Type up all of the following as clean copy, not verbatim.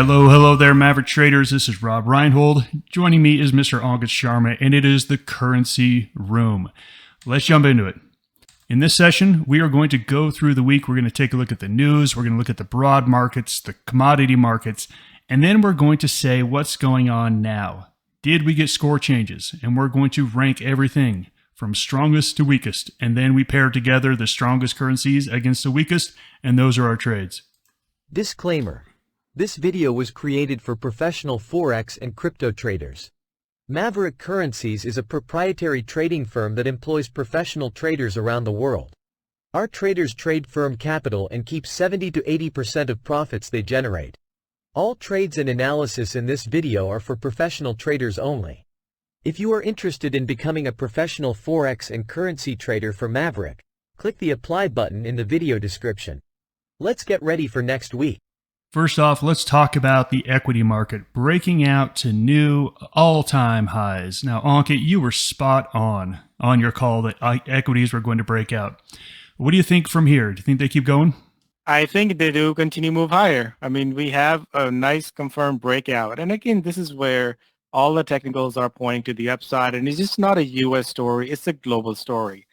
Hello there, Maverick traders. This is Rob Reinhold. Joining me is Mr. August Sharma, and it is the Currency Room. Let's jump into it. In this session, we are going to go through the week. We're going to take a look at the news. We're going to look at the broad markets, the commodity markets, and then we're going to say what's going on now. Did we get score changes? And we're going to rank everything from strongest to weakest, and then we pair together the strongest currencies against the weakest, and those are our trades. Disclaimer. This video was created for professional Forex and crypto traders. Maverick Currencies is a proprietary trading firm that employs professional traders around the world. Our traders trade firm capital and keep 70 to 80% of profits they generate. All trades and analysis in this video are for professional traders only. If you are interested in becoming a professional Forex and currency trader for Maverick, click the apply button in the video description. Let's get ready for next week. First off, let's talk about the equity market breaking out to new all-time highs. Now, Ankit, you were spot on your call that equities were going to break out. What do you think from here? Do you think they keep going? I think they do continue to move higher. I mean, we have a nice confirmed breakout. And again, this is where all the technicals are pointing to the upside. And it's just not a U.S. story. It's a global story.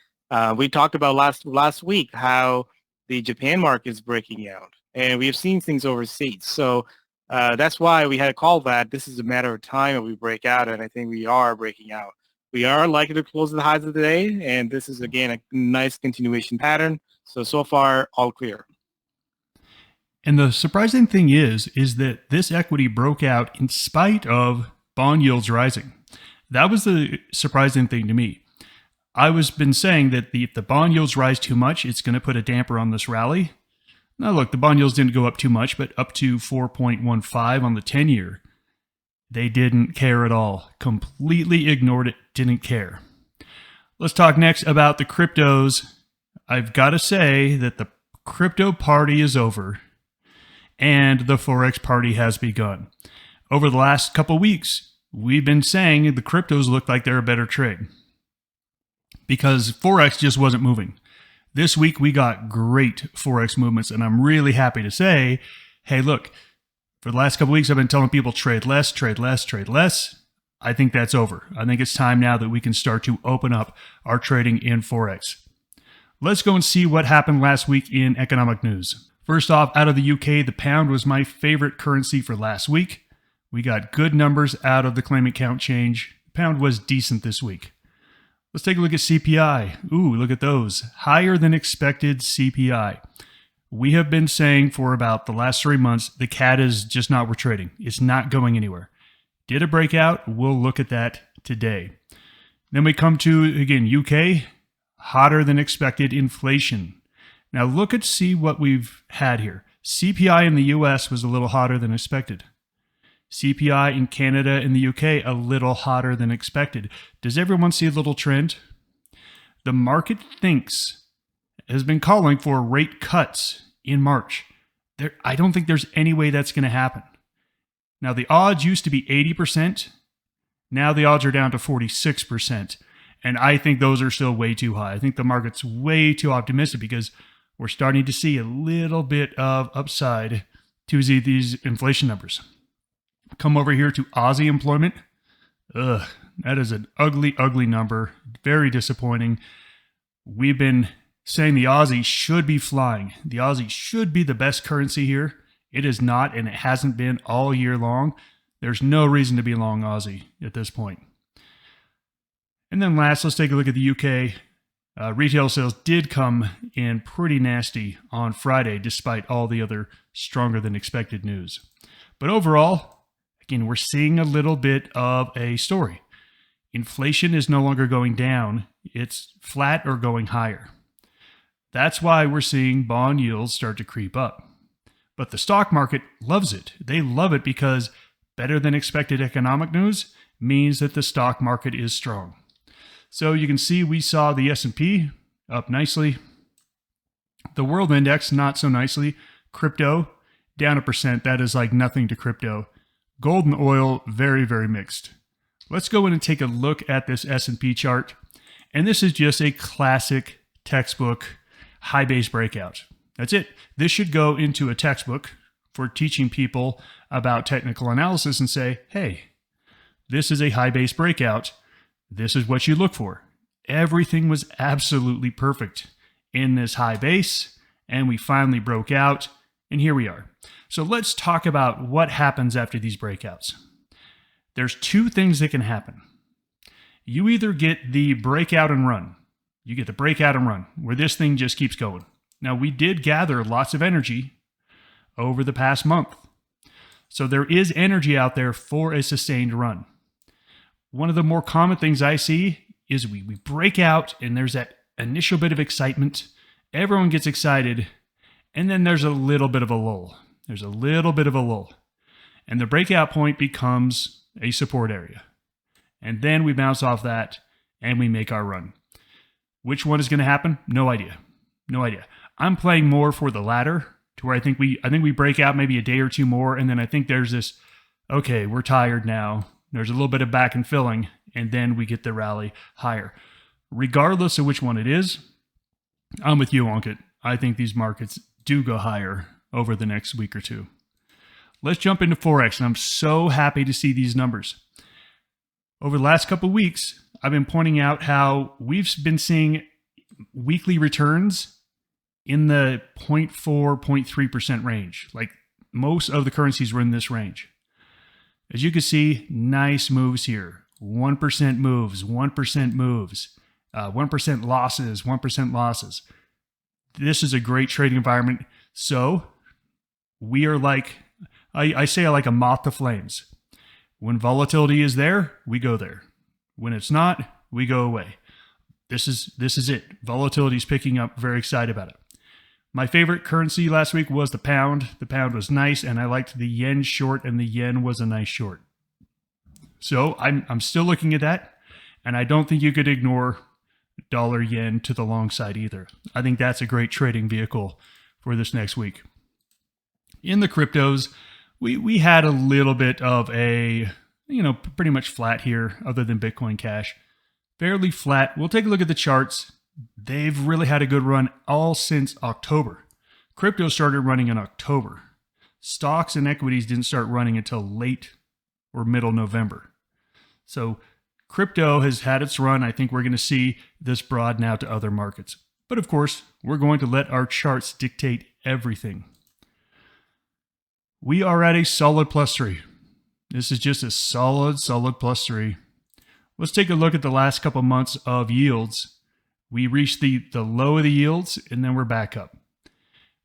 We talked about last week how the Japan market is breaking out. And we have seen things overseas. So that's why we had to call that this is a matter of time that we break out, and I think we are breaking out. We are likely to close the highs of the day, and this is, again, a nice continuation pattern. So far, all clear. And the surprising thing is that this equity broke out in spite of bond yields rising. That was the surprising thing to me. I was been saying that if the bond yields rise too much, it's going to put a damper on this rally. Now, look, the bond yields didn't go up too much, but up to 4.15 on the 10-year. They didn't care at all. Completely ignored it, didn't care. Let's talk next about the cryptos. I've got to say that the crypto party is over, and the Forex party has begun. Over the last couple weeks, we've been saying the cryptos look like they're a better trade because Forex just wasn't moving. This week, we got great Forex movements, and I'm really happy to say, hey, look, for the last couple weeks, I've been telling people trade less, trade less, trade less. I think that's over. I think it's time now that we can start to open up our trading in Forex. Let's go and see what happened last week in economic news. First off, out of the UK, the pound was my favorite currency for last week. We got good numbers out of the claimant count change. The pound was decent this week. Let's take a look at CPI. Ooh, look at those. Higher than expected CPI. We have been saying for about the last 3 months, the CAD is just not worth trading. It's not going anywhere. Did a breakout? We'll look at that today. Then we come to, again, UK, hotter than expected inflation. Now see what we've had here. CPI in the US was a little hotter than expected. CPI in Canada and the UK, a little hotter than expected. Does everyone see a little trend? The market has been calling for rate cuts in March. I don't think there's any way that's going to happen. Now, the odds used to be 80%. Now the odds are down to 46%. And I think those are still way too high. I think the market's way too optimistic because we're starting to see a little bit of upside to these inflation numbers. Come over here to Aussie employment. Ugh, that is an ugly, ugly number. Very disappointing. We've been saying the Aussie should be flying. The Aussie should be the best currency here. It is not, and it hasn't been all year long. There's no reason to be long Aussie at this point. And then last, let's take a look at the UK. Retail sales did come in pretty nasty on Friday, despite all the other stronger than expected news. But overall, again, we're seeing a little bit of a story. Inflation is no longer going down. It's flat or going higher. That's why we're seeing bond yields start to creep up. But the stock market loves it. They love it because better than expected economic news means that the stock market is strong. So you can see we saw the S&P up nicely. The world index, not so nicely. Crypto, down 1%. That is like nothing to crypto. Gold and oil, very, very mixed. Let's go in and take a look at this S&P chart. And this is just a classic textbook high base breakout. That's it. This should go into a textbook for teaching people about technical analysis and say, hey, this is a high base breakout. This is what you look for. Everything was absolutely perfect in this high base, and we finally broke out, and here we are. So let's talk about what happens after these breakouts. There's two things that can happen. You either get the breakout and run. You get the breakout and run, where this thing just keeps going. Now, we did gather lots of energy over the past month. So there is energy out there for a sustained run. One of the more common things I see is we break out and there's that initial bit of excitement. Everyone gets excited, and then there's a little bit of a lull. There's a little bit of a lull. And the breakout point becomes a support area. And then we bounce off that and we make our run. Which one is going to happen? No idea. No idea. I'm playing more for the latter, to where I think we break out maybe a day or two more, and then I think there's this, okay, we're tired now. There's a little bit of back and filling, and then we get the rally higher. Regardless of which one it is, I'm with you, Ankit. I think these markets do go higher over the next week or two. Let's jump into Forex, and I'm so happy to see these numbers. Over the last couple of weeks, I've been pointing out how we've been seeing weekly returns in the 0.4, 0.3% range. Like most of the currencies were in this range. As you can see, nice moves here. 1% moves, 1% moves, 1% losses, 1% losses. This is a great trading environment. So we are like, I say like a moth to flames. When volatility is there, we go there. When it's not, we go away. This is it. Volatility is picking up. Very excited about it. My favorite currency last week was the pound. The pound was nice, and I liked the yen short, and the yen was a nice short. So I'm still looking at that, and I don't think you could ignore dollar yen to the long side either. I think that's a great trading vehicle for this next week. In the cryptos, we had a little bit of a, pretty much flat here other than Bitcoin Cash. Fairly flat. We'll take a look at the charts. They've really had a good run all since October. Crypto started running in October. Stocks and equities didn't start running until late or middle November. So crypto has had its run. I think we're going to see this broaden out to other markets. But of course, we're going to let our charts dictate everything. We are at a solid +3. This is just a solid +3. Let's take a look at the last couple months of yields. We reached the low of the yields, and then we're back up.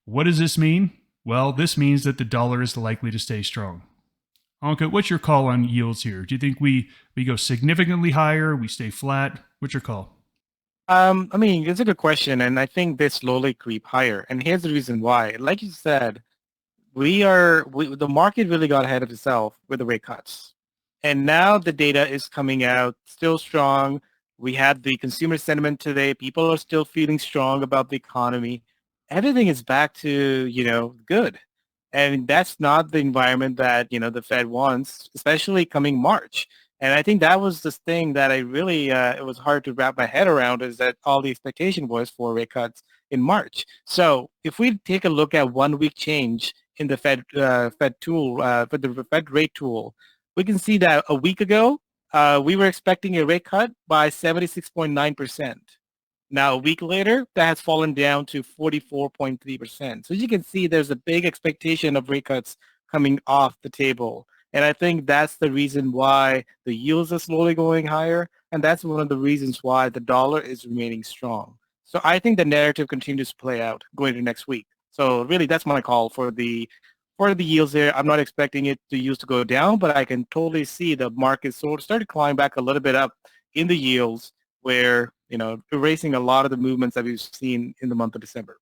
What does this mean? Well, this means that the dollar is likely to stay strong. Anka, what's your call on yields here? Do you think we go significantly higher? We stay flat? What's your call? It's a good question, and I think they slowly creep higher. And here's the reason why. Like you said, the market really got ahead of itself with the rate cuts. And now the data is coming out still strong. We had the consumer sentiment today. People are still feeling strong about the economy. Everything is back to, good. And that's not the environment that, the Fed wants, especially coming March. And I think that was the thing that I really, it was hard to wrap my head around, is that all the expectation was for rate cuts in March. So if we take a look at 1 week change in the Fed tool, for the Fed rate tool, we can see that a week ago, we were expecting a rate cut by 76.9%. Now, a week later, that has fallen down to 44.3%. So you can see there's a big expectation of rate cuts coming off the table. And I think that's the reason why the yields are slowly going higher. And that's one of the reasons why the dollar is remaining strong. So I think the narrative continues to play out going into next week. So really, that's my call for the yields there. I'm not expecting the yields to go down, but I can totally see the market sort of start to climb back a little bit up in the yields, where, erasing a lot of the movements that we've seen in the month of December.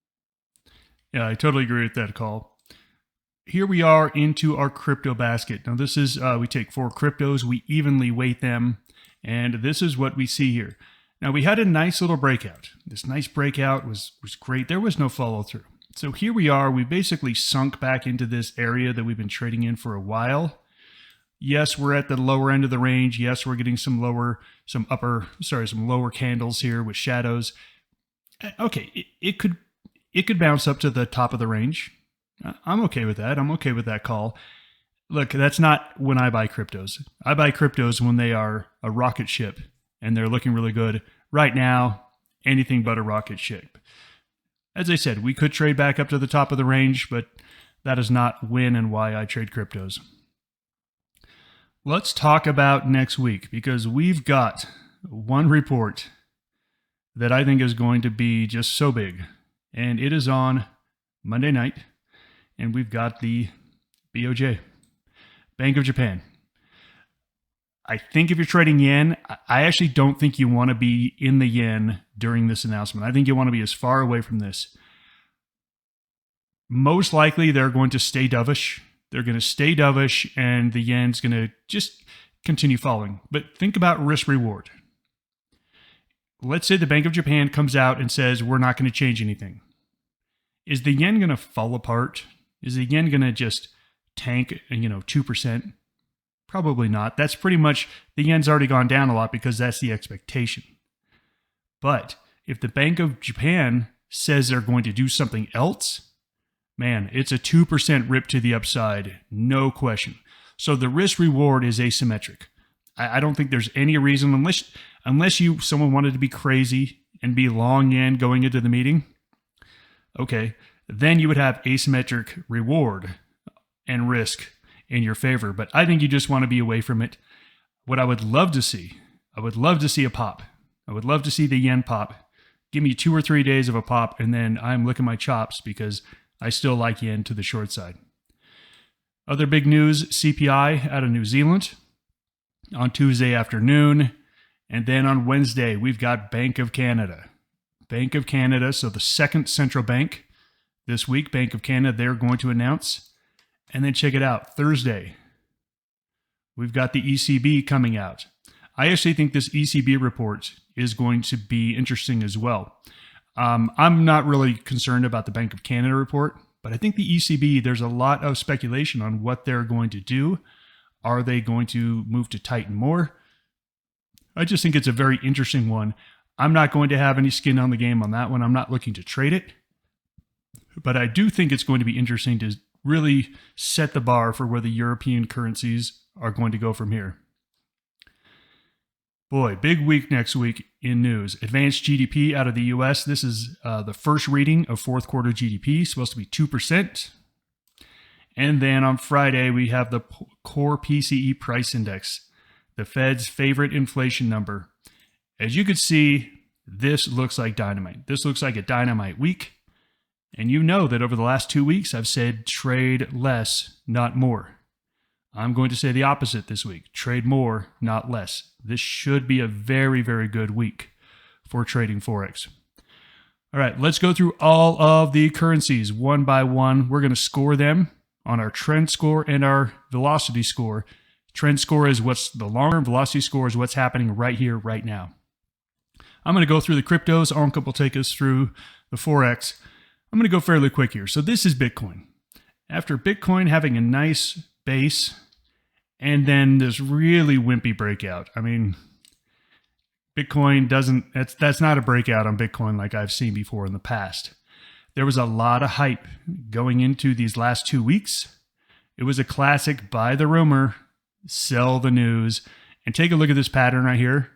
Yeah, I totally agree with that call. Here we are into our crypto basket. Now this is, we take 4 cryptos, we evenly weight them, and this is what we see here. Now we had a nice little breakout. This nice breakout was great. There was no follow through. So here we are, we basically sunk back into this area that we've been trading in for a while. Yes, we're at the lower end of the range. Yes, we're getting some lower candles here with shadows. Okay, it could bounce up to the top of the range. I'm okay with that. I'm okay with that call. Look, that's not when I buy cryptos. I buy cryptos when they are a rocket ship and they're looking really good. Right now, anything but a rocket ship. As I said, we could trade back up to the top of the range, but that is not when and why I trade cryptos. Let's talk about next week because we've got one report that I think is going to be just so big. And it is on Monday night. And we've got the BOJ, Bank of Japan. I think if you're trading yen, I actually don't think you want to be in the yen during this announcement. I think you want to be as far away from this. Most likely, they're going to stay dovish. They're going to stay dovish, and the yen's going to just continue falling. But think about risk reward. Let's say the Bank of Japan comes out and says, we're not going to change anything. Is the yen going to fall apart? Is the yen going to just tank, 2%? Probably not. That's pretty much, the yen's already gone down a lot because that's the expectation. But if the Bank of Japan says they're going to do something else, man, it's a 2% rip to the upside, no question. So the risk reward is asymmetric. I don't think there's any reason, unless someone wanted to be crazy and be long yen going into the meeting, okay, then you would have asymmetric reward and risk in your favor. But I think you just want to be away from it. What I would love to see a pop. I would love to see the yen pop. Give me 2 or 3 days of a pop, and then I'm licking my chops because I still like yen to the short side. Other big news, CPI out of New Zealand on Tuesday afternoon. And then on Wednesday, we've got Bank of Canada. Bank of Canada, so the second central bank this week, Bank of Canada, they're going to announce. And then check it out, Thursday, we've got the ECB coming out. I actually think this ECB report is going to be interesting as well. I'm not really concerned about the Bank of Canada report, but I think the ECB, there's a lot of speculation on what they're going to do. Are they going to move to tighten more? I just think it's a very interesting one. I'm not going to have any skin on the game on that one. I'm not looking to trade it. But I do think it's going to be interesting to really set the bar for where the European currencies are going to go from here. Boy, big week next week in news. Advanced GDP out of the US. This is the first reading of fourth quarter GDP, supposed to be 2%. And then on Friday, we have the core PCE price index, the Fed's favorite inflation number. As you can see, this looks like dynamite. This looks like a dynamite week. And you know that over the last 2 weeks, I've said trade less, not more. I'm going to say the opposite this week. Trade more, not less. This should be a very, very good week for trading Forex. All right, let's go through all of the currencies one by one. We're going to score them on our trend score and our velocity score. Trend score is what's the longer, velocity score is what's happening right here, right now. I'm going to go through the cryptos. Uncle will take us through the Forex. I'm going to go fairly quick here. So this is Bitcoin. After Bitcoin having a nice base and then this really wimpy breakout. I mean, Bitcoin that's not a breakout on Bitcoin like I've seen before in the past. There was a lot of hype going into these last 2 weeks. It was a classic buy the rumor, sell the news, and take a look at this pattern right here.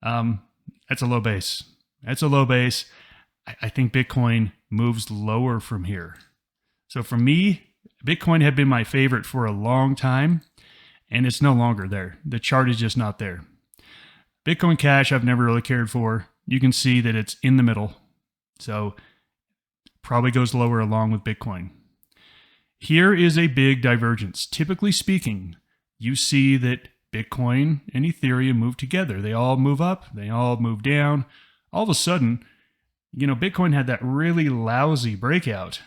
That's a low base. That's a low base. I think Bitcoin moves lower from here. So for me, Bitcoin had been my favorite for a long time, and it's no longer there. The chart is just not there. Bitcoin Cash, I've never really cared for. You can see that it's in the middle. So probably goes lower along with Bitcoin. Here is a big divergence. Typically speaking, you see that Bitcoin and Ethereum move together. They all move up, they all move down. All of a sudden, Bitcoin had that really lousy breakout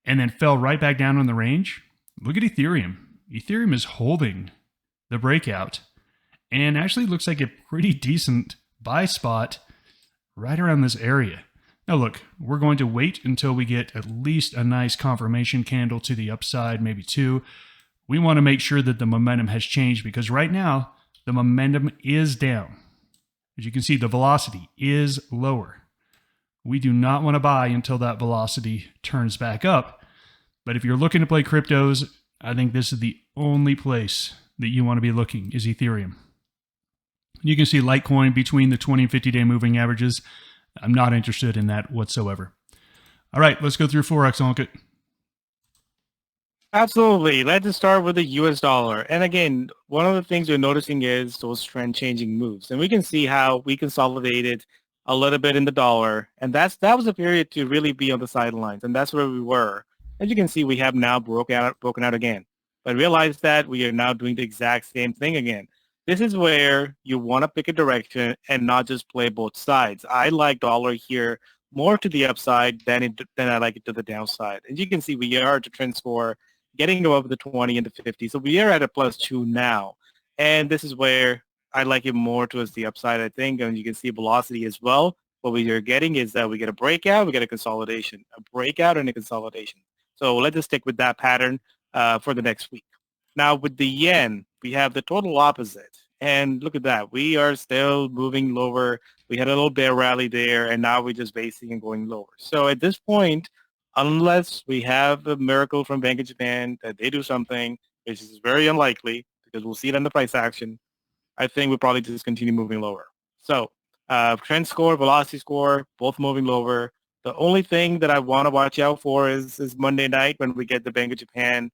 and then fell right back down on the range. Look at Ethereum. Ethereum is holding the breakout and actually looks like a pretty decent buy spot right around this area. Now look, we're going to wait until we get at least a nice confirmation candle to the upside, maybe two. We want to make sure that the momentum has changed because right now the momentum is down. As you can see, the velocity is lower. We do not want to buy until that velocity turns back up. But if you're looking to play cryptos, I think this is the only place that you want to be looking is Ethereum. You can see Litecoin between the 20 and 50-day moving averages. I'm not interested in that whatsoever. All right, let's go through Forex, Ankit. Absolutely. Let's just start with the US dollar. And again, one of the things we're noticing is those trend changing moves. And we can see how we consolidated a little bit in the dollar. And that was a period to really be on the sidelines. And that's where we were. As you can see, we have now broken out again. But realize that we are now doing the exact same thing again. This is where you want to pick a direction and not just play both sides. I like dollar here more to the upside than I like it to the downside. And you can see we are at the trend score getting above the 20 and the 50. So we are at a +2 now. And this is where I like it more towards the upside, I think. And you can see velocity as well. What we are getting is that we get a breakout, we get a consolidation, a breakout and a consolidation. So let's just stick with that pattern for the next week. Now with the yen, we have the total opposite. And look at that. We are still moving lower. We had a little bear rally there, and now we're just basing and going lower. So at this point, unless we have a miracle from Bank of Japan that they do something, which is very unlikely because we'll see it in the price action, I think we'll probably just continue moving lower. So trend score, velocity score, both moving lower. The only thing that I want to watch out for is Monday night when we get the Bank of Japan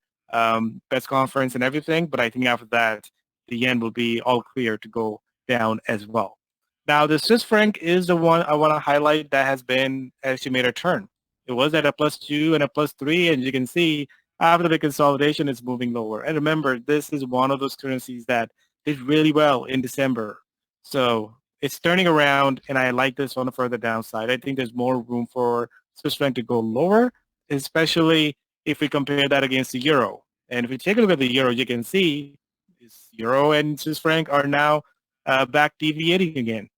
best conference and everything. But I think after that, the yen will be all clear to go down as well. Now, the Swiss franc is the one I want to highlight that has been actually made a turn. It was at a +2 and a +3, and you can see after the consolidation, it's moving lower. And remember, this is one of those currencies that did really well in December. So it's turning around, and I like this on the further downside. I think there's more room for Swiss franc to go lower, especially if we compare that against the euro. And if we take a look at the euro, you can see euro and Swiss franc are now back deviating again.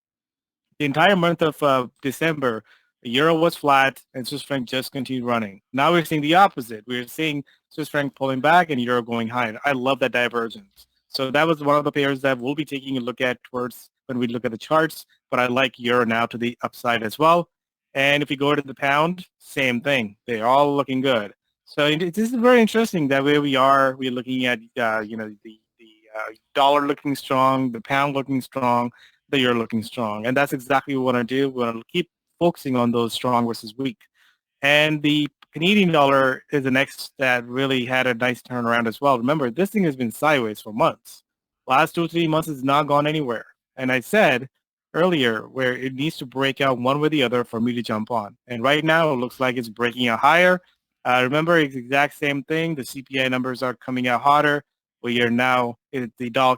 The entire month of December, the euro was flat and Swiss franc just continued running. Now we're seeing the opposite. We're seeing Swiss franc pulling back and euro going higher. I love that divergence. So that was one of the pairs that we'll be taking a look at towards when we look at the charts, but I like euro now to the upside as well. And if we go to the pound, same thing. They're all looking good. So this is very interesting that way we're looking at, the dollar looking strong, the pound looking strong, the euro looking strong. And that's exactly what we want to do. We want to keep focusing on those strong versus weak. And the Canadian dollar is the next that really had a nice turnaround as well. Remember, this thing has been sideways for months. Last 2 or 3 months has not gone anywhere. And I said earlier where it needs to break out one way or the other for me to jump on. And right now it looks like it's breaking out higher. Remember, it's the exact same thing. The CPI numbers are coming out hotter. We are now, the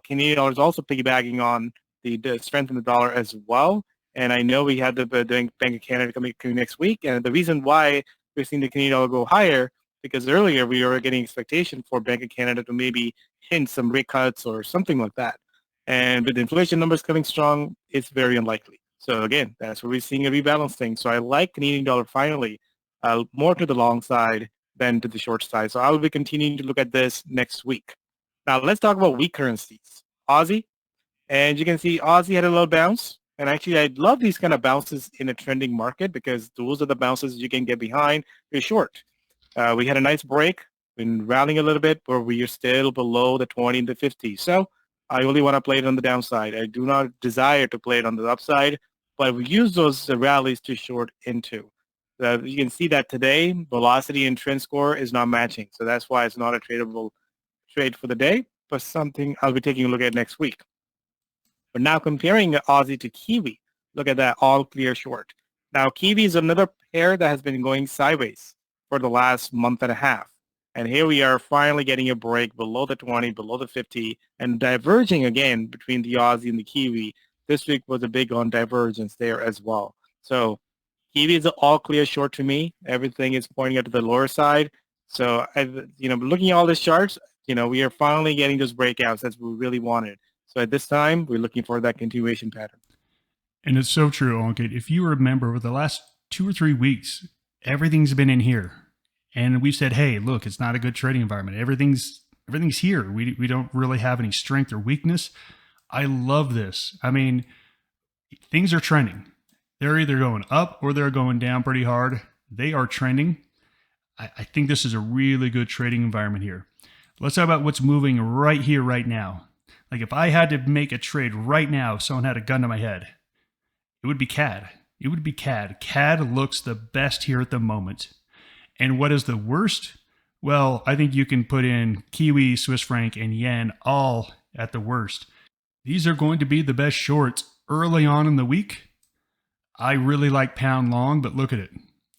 Canadian dollar is also piggybacking on the strength in the dollar as well. And I know we have the Bank of Canada coming next week. And the reason why we're seeing the Canadian dollar go higher, because earlier we were getting expectation for Bank of Canada to maybe hint some rate cuts or something like that. And with inflation numbers coming strong, it's very unlikely. So again, that's where we're seeing a rebalancing. So I like Canadian dollar finally more to the long side than to the short side. So I will be continuing to look at this next week. Now let's talk about weak currencies. Aussie, and you can see Aussie had a little bounce. And actually, I love these kind of bounces in a trending market because those are the bounces you can get behind. You're short. We had a nice break, been rallying a little bit, but we are still below the 20 and the 50. So I only want to play it on the downside. I do not desire to play it on the upside, but we use those rallies to short into. You can see that today, velocity and trend score is not matching. So that's why it's not a tradable trade for the day, but something I'll be taking a look at next week. But now comparing Aussie to Kiwi, look at that, all clear short. Now Kiwi is another pair that has been going sideways for the last month and a half. And here we are finally getting a break below the 20, below the 50, and diverging again between the Aussie and the Kiwi. This week was a big on divergence there as well. So Kiwi is all clear short to me. Everything is pointing up to the lower side. So, looking at all these charts, we are finally getting those breakouts that we really wanted. So at this time, we're looking for that continuation pattern. And it's so true, Ankit. If you remember, over the last 2 or 3 weeks, everything's been in here. And we said, hey, look, it's not a good trading environment. Everything's here. We don't really have any strength or weakness. I love this. I mean, things are trending. They're either going up or they're going down pretty hard. They are trending. I think this is a really good trading environment here. Let's talk about what's moving right here, right now. Like if I had to make a trade right now, if someone had a gun to my head, it would be CAD. It would be CAD. CAD looks the best here at the moment. And what is the worst? Well, I think you can put in Kiwi, Swiss franc, and yen all at the worst. These are going to be the best shorts early on in the week. I really like pound long, but look at it.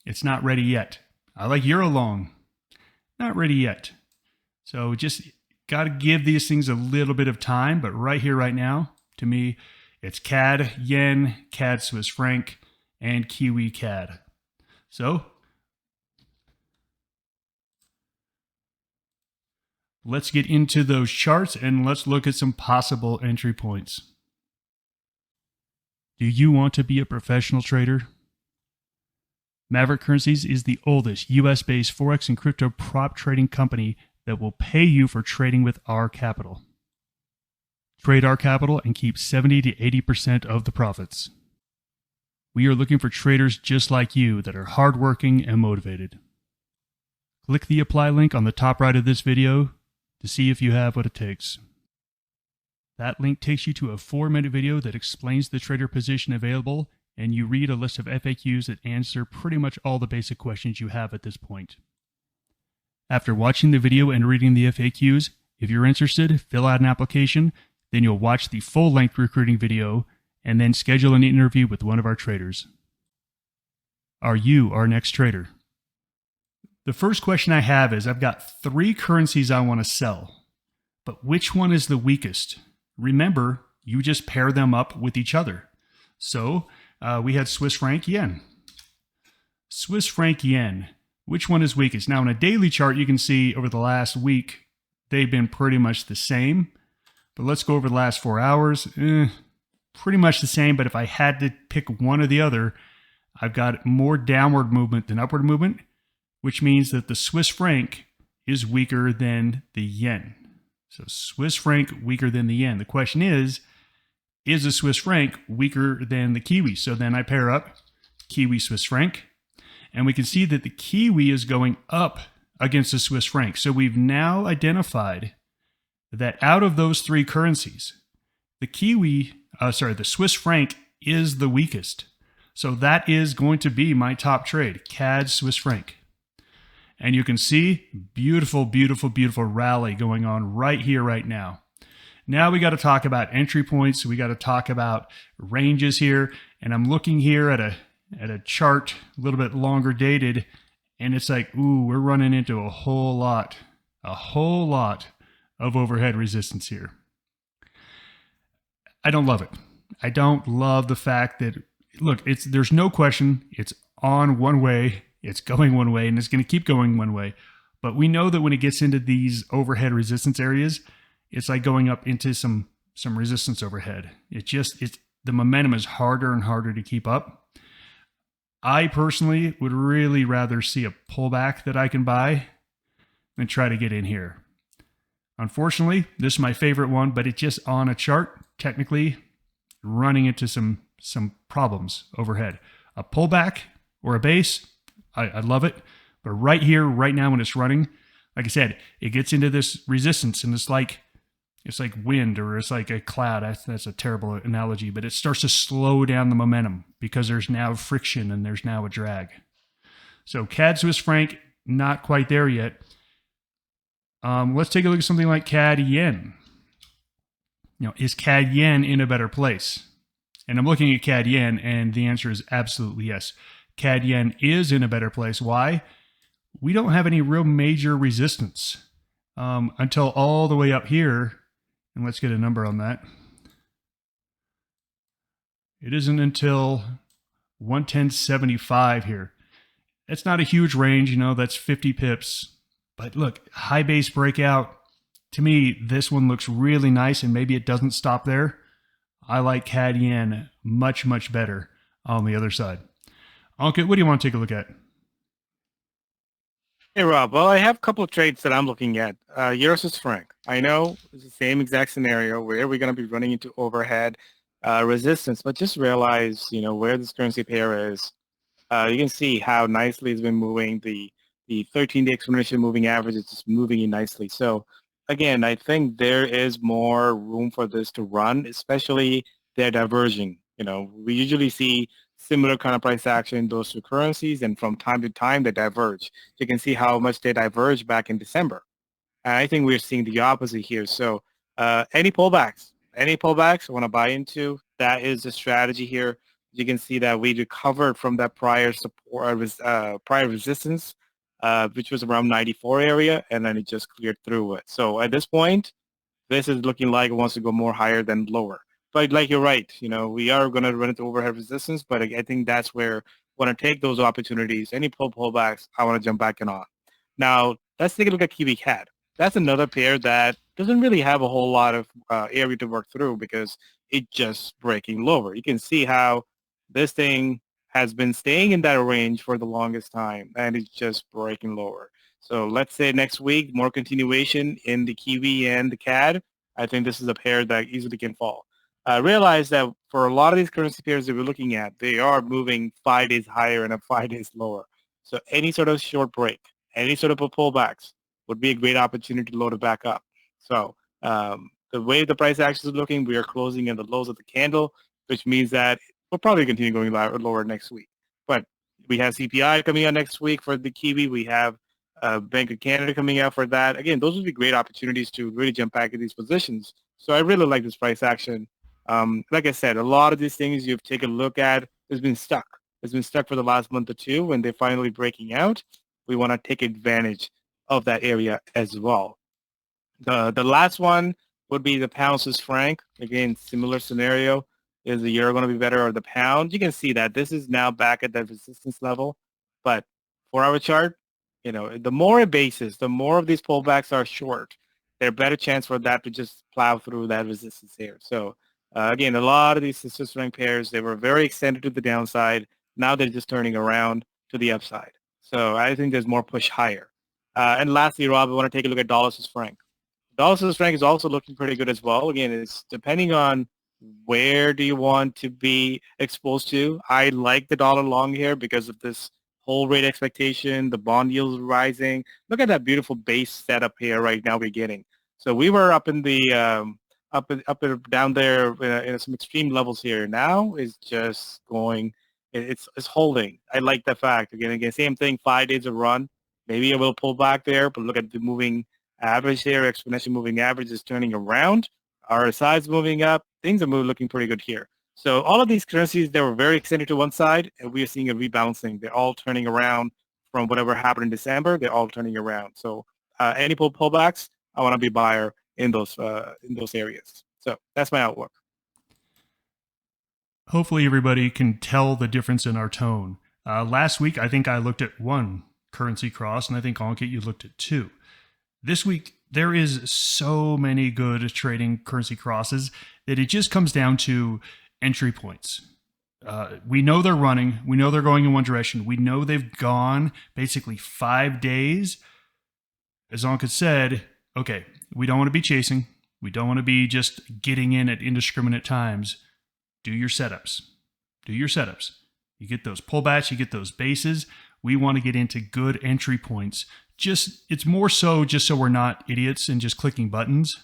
It's not ready yet. I like euro long. Not ready yet. So just got to give these things a little bit of time. But right here, right now, to me, it's CAD, yen, CAD, Swiss franc, and Kiwi CAD. So let's get into those charts and let's look at some possible entry points. Do you want to be a professional trader? Maverick Currencies is the oldest US-based Forex and crypto prop trading company that will pay you for trading with our capital. Trade our capital and keep 70 to 80% of the profits. We are looking for traders just like you that are hardworking and motivated. Click the apply link on the top right of this video to see if you have what it takes. That link takes you to a 4-minute video that explains the trader position available, and you read a list of FAQs that answer pretty much all the basic questions you have at this point. After watching the video and reading the FAQs, if you're interested, fill out an application, then you'll watch the full-length recruiting video, and then schedule an interview with one of our traders. Are you our next trader? The first question I have is I've got 3 currencies I want to sell, but which one is the weakest? Remember, you just pair them up with each other. So we had Swiss franc yen. Swiss franc yen. Which one is weakest? Now, in a daily chart, you can see over the last week, they've been pretty much the same. But let's go over the last 4 hours. Pretty much the same, but if I had to pick one or the other, I've got more downward movement than upward movement, which means that the Swiss franc is weaker than the yen. So Swiss franc weaker than the yen. The question is the Swiss franc weaker than the Kiwi? So then I pair up Kiwi Swiss franc, and we can see that the Kiwi is going up against the Swiss franc. So we've now identified that out of those 3 currencies, the Swiss franc is the weakest. So that is going to be my top trade, CAD Swiss franc. And you can see beautiful, beautiful, beautiful rally going on right here, right now. Now we got to talk about entry points. We got to talk about ranges here. And I'm looking here at a chart a little bit longer dated, and it's like, ooh, we're running into a whole lot of overhead resistance here. I don't love it. I don't love the fact that, look, there's no question it's on one way, it's going one way, and it's going to keep going one way. But we know that when it gets into these overhead resistance areas, it's like going up into some resistance overhead. The momentum is harder and harder to keep up. I personally would really rather see a pullback that I can buy than try to get in here. Unfortunately, this is my favorite one, but it's just on a chart, technically running into some problems overhead. A pullback or a base, I love it. But right here, right now when it's running, like I said, it gets into this resistance, and it's like wind, or it's like a cloud. That's a terrible analogy, but it starts to slow down the momentum because there's now friction and there's now a drag. So CAD Swiss franc, not quite there yet. Let's take a look at something like CAD yen. Is CAD yen in a better place? And I'm looking at CAD yen, and the answer is absolutely yes. CAD yen is in a better place. Why? We don't have any real major resistance until all the way up here. And let's get a number on that. It isn't until 110.75 here. That's not a huge range, that's 50 pips. But look, high base breakout. To me, this one looks really nice, and maybe it doesn't stop there. I like CAD yen much, much better on the other side. Ankit, what do you want to take a look at? Hey, Rob. Well, I have a couple of trades that I'm looking at. Euro Swiss franc. I know it's the same exact scenario where we're going to be running into overhead resistance, but just realize, where this currency pair is. You can see how nicely it's been moving. The The 13-day exponential moving average is just moving in nicely. So again, I think there is more room for this to run, especially they're diverging. We usually see similar kind of price action in those two currencies, and from time to time they diverge. You can see how much they diverged back in December. And I think we're seeing the opposite here. So any pullbacks I want to buy into, that is the strategy here. You can see that we recovered from that prior support, prior resistance, which was around 94 area, and then it just cleared through it. So at this point, this is looking like it wants to go more higher than lower. But like you're right, we are going to run into overhead resistance, but I think that's where we want to take those opportunities. Any pullbacks, I want to jump back in on. Now, let's take a look at Kiwi CAD. That's another pair that doesn't really have a whole lot of area to work through because it's just breaking lower. You can see how this thing has been staying in that range for the longest time, and it's just breaking lower. So let's say next week, more continuation in the Kiwi and the CAD. I think this is a pair that easily can fall. Realize that for a lot of these currency pairs that we're looking at, they are moving 5 days higher and 5 days lower. So any sort of short break, any sort of a pullbacks would be a great opportunity to load it back up. So the way the price action is looking, we are closing in the lows of the candle, which means that we'll probably continue going lower next week. But we have CPI coming out next week for the Kiwi. We have Bank of Canada coming out for that. Again, those would be great opportunities to really jump back in these positions. So I really like this price action. Like I said, a lot of these things you've taken a look at has been stuck. It's been stuck for the last month or two. When they're finally breaking out, we want to take advantage of that area as well. The last one would be the pound Swiss franc. Again, similar scenario. Is the euro going to be better or the pound? You can see that this is now back at that resistance level. But for our chart, the more it bases, the more of these pullbacks are short. There's a better chance for that to just plow through that resistance here. So again, a lot of these Swiss franc pairs, they were very extended to the downside. Now they're just turning around to the upside. So I think there's more push higher. And lastly, Rob, I want to take a look at dollar Swiss franc. Dollar Swiss franc is also looking pretty good as well. Again, it's depending on where do you want to be exposed to. I like the dollar long here because of this whole rate expectation, the bond yields rising. Look at that beautiful base setup here right now we're getting. So we were up in the up and down there in some extreme levels here. Now is just going. It's holding. I like the fact. Again, same thing. 5 days of run. Maybe a little pull back there, but look at the moving average here. Exponential moving average is turning around. RSI is moving up. Things are looking pretty good here. So all of these currencies, they were very extended to one side, and we are seeing a rebalancing. They're all turning around from whatever happened in December. They're all turning around. So any pullbacks, I want to be buyer in those areas. So that's my outlook. Hopefully everybody can tell the difference in our tone. Last week, I think I looked at one currency cross, and I think, Ankit, you looked at two. This week, there is so many good trading currency crosses that it just comes down to entry points. We know they're running. We know they're going in one direction. We know they've gone basically 5 days. As Ankit said, okay, we don't want to be chasing. We don't want to be just getting in at indiscriminate times. Do your setups. Do your setups. You get those pullbacks, you get those bases. We want to get into good entry points. It's more so just so we're not idiots and just clicking buttons.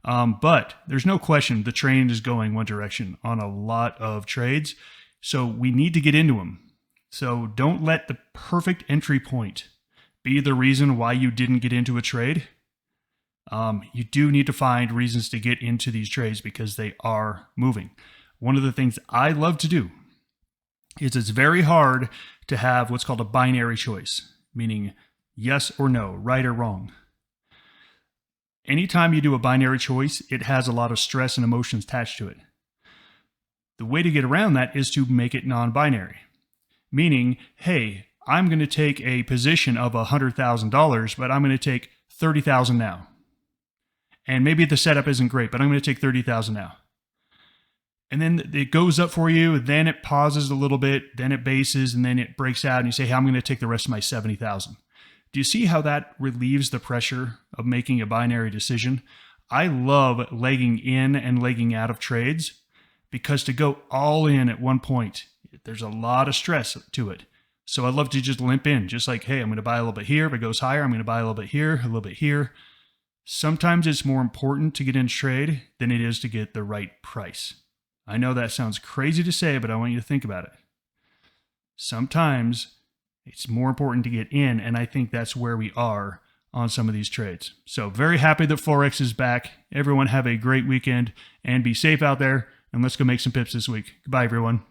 But there's no question the train is going one direction on a lot of trades. So we need to get into them. So don't let the perfect entry point be the reason why you didn't get into a trade. You do need to find reasons to get into these trades because they are moving. One of the things I love to do is it's very hard to have what's called a binary choice, meaning yes or no, right or wrong. Anytime you do a binary choice, it has a lot of stress and emotions attached to it. The way to get around that is to make it non-binary, meaning, hey, I'm going to take a position of $100,000, but I'm going to take $30,000 now. And maybe the setup isn't great, but I'm going to take $30,000 now. And then it goes up for you, then it pauses a little bit, then it bases, and then it breaks out, and you say, hey, I'm going to take the rest of my $70,000. Do you see how that relieves the pressure of making a binary decision? I love legging in and legging out of trades because to go all in at one point, there's a lot of stress to it. So I love to just limp in, just like, hey, I'm going to buy a little bit here. If it goes higher, I'm going to buy a little bit here, a little bit here. Sometimes it's more important to get in trade than it is to get the right price. I know that sounds crazy to say, but I want you to think about it. Sometimes it's more important to get in, and I think that's where we are on some of these trades. So very happy that Forex is back. Everyone have a great weekend and be safe out there, and let's go make some pips this week. Goodbye, everyone.